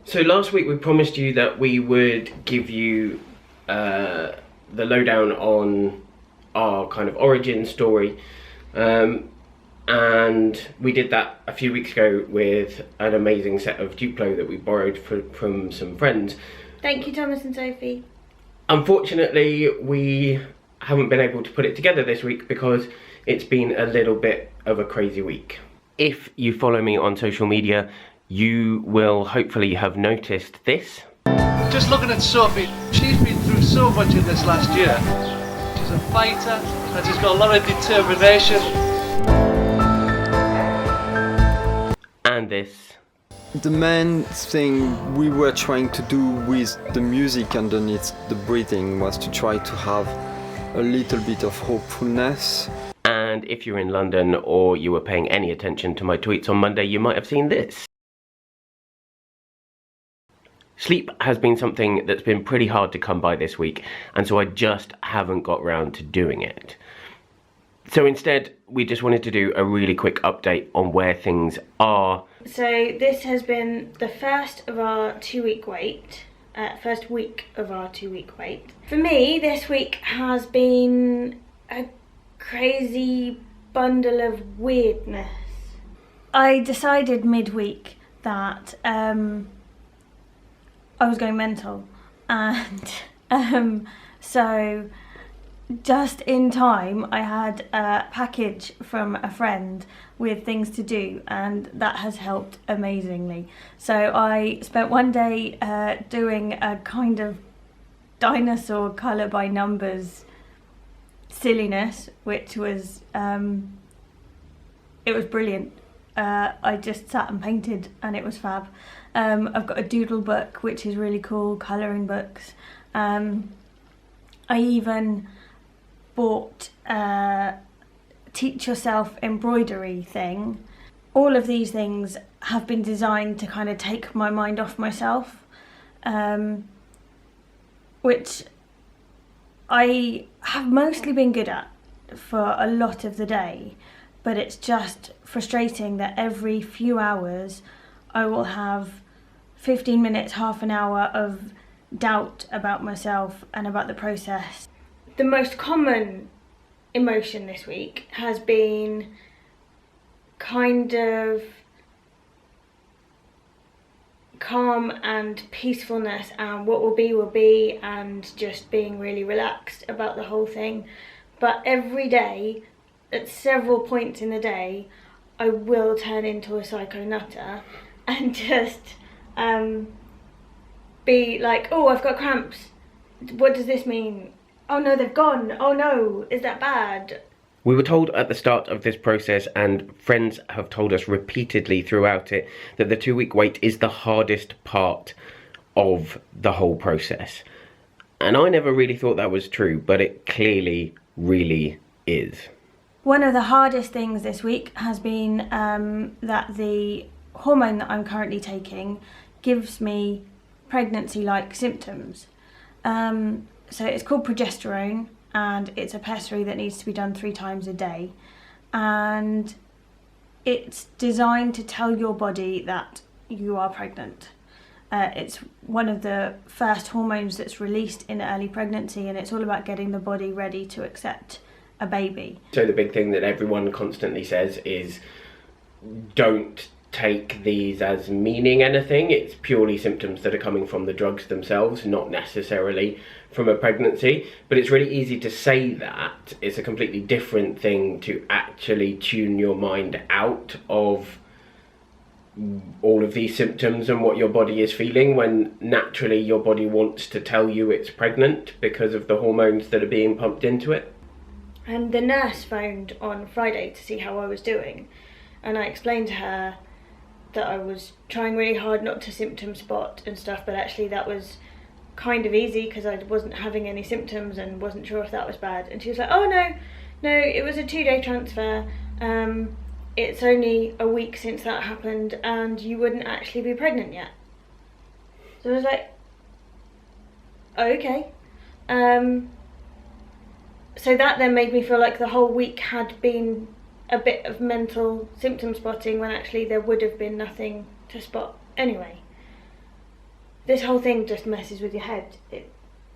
So last week we promised you that we would give you the lowdown on our kind of origin story, and we did that a few weeks ago with an amazing set of Duplo that we borrowed from some friends. Thank you, Thomas and Sophie. Unfortunately, we haven't been able to put it together this week because it's been a little bit of a crazy week. If you follow me on social media, you will hopefully have noticed this. Just looking at Sophie, she's been through so much in this last year. She's a fighter and she's got a lot of determination. And this. The main thing we were trying to do with the music underneath the breathing was to try to have a little bit of hopefulness. And if you're in London or you were paying any attention to my tweets on Monday, you might have seen this. Sleep has been something that's been pretty hard to come by this week, and so I just haven't got round to doing it. So instead, we just wanted to do a really quick update on where things are. So this has been the first of our 2-week wait. First week of our 2-week wait. For me, this week has been a crazy bundle of weirdness. I decided midweek that I was going mental, and so just in time I had a package from a friend with things to do, and that has helped amazingly. So I spent one day doing a kind of dinosaur colour by numbers silliness, which was it was brilliant. I just sat and painted and it was fab. I've got a doodle book which is really cool, colouring books. I even bought a teach yourself embroidery thing. All of these things have been designed to kind of take my mind off myself, which I have mostly been good at for a lot of the day, but it's just frustrating that every few hours I will have 15 minutes, half an hour of doubt about myself and about the process. The most common emotion this week has been kind of calm and peacefulness, and what will be, and just being really relaxed about the whole thing. But every day, at several points in the day, I will turn into a psycho nutter and just be like, oh, I've got cramps. What does this mean? Oh no, they've gone. Oh no, is that bad? We were told at the start of this process, and friends have told us repeatedly throughout it, that the 2-week wait is the hardest part of the whole process. And I never really thought that was true, but it clearly really is. One of the hardest things this week has been that the hormone that I'm currently taking gives me pregnancy-like symptoms. So it's called progesterone, and it's a pessary that needs to be done 3 times a day. And it's designed to tell your body that you are pregnant. It's one of the first hormones that's released in early pregnancy, and it's all about getting the body ready to accept a baby. So the big thing that everyone constantly says is, don't take these as meaning anything. It's purely symptoms that are coming from the drugs themselves, not necessarily from a pregnancy. But it's really easy to say that. It's a completely different thing to actually tune your mind out of all of these symptoms and what your body is feeling, when naturally your body wants to tell you it's pregnant because of the hormones that are being pumped into it. And the nurse phoned on Friday to see how I was doing, and I explained to her that I was trying really hard not to symptom spot and stuff, but actually that was kind of easy because I wasn't having any symptoms and wasn't sure if that was bad. And she was like, oh no, it was a 2-day transfer. It's only a week since that happened and you wouldn't actually be pregnant yet. So I was like, oh, okay. So that then made me feel like the whole week had been a bit of mental symptom spotting, when actually there would have been nothing to spot anyway. this whole thing just messes with your head.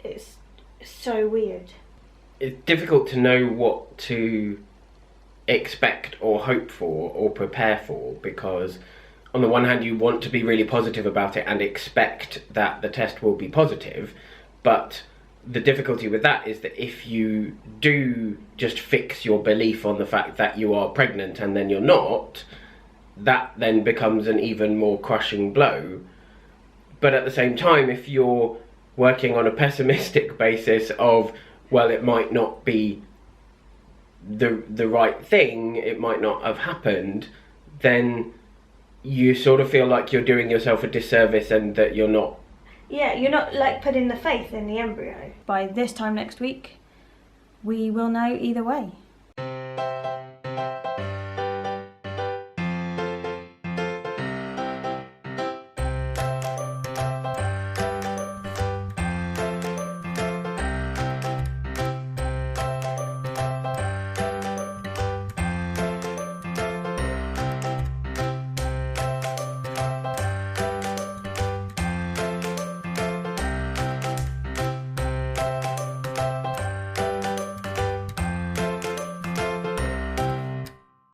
It's so weird. It's difficult to know what to expect or hope for or prepare for, because on the one hand you want to be really positive about it and expect that the test will be positive, but the difficulty with that is that if you do just fix your belief on the fact that you are pregnant and then you're not, that then becomes an even more crushing blow. But at the same time, if you're working on a pessimistic basis of, well, it might not be the right thing, it might not have happened, then you sort of feel like you're doing yourself a disservice and that you're not. Yeah, you're not like putting the faith in the embryo. By this time next week, we will know either way.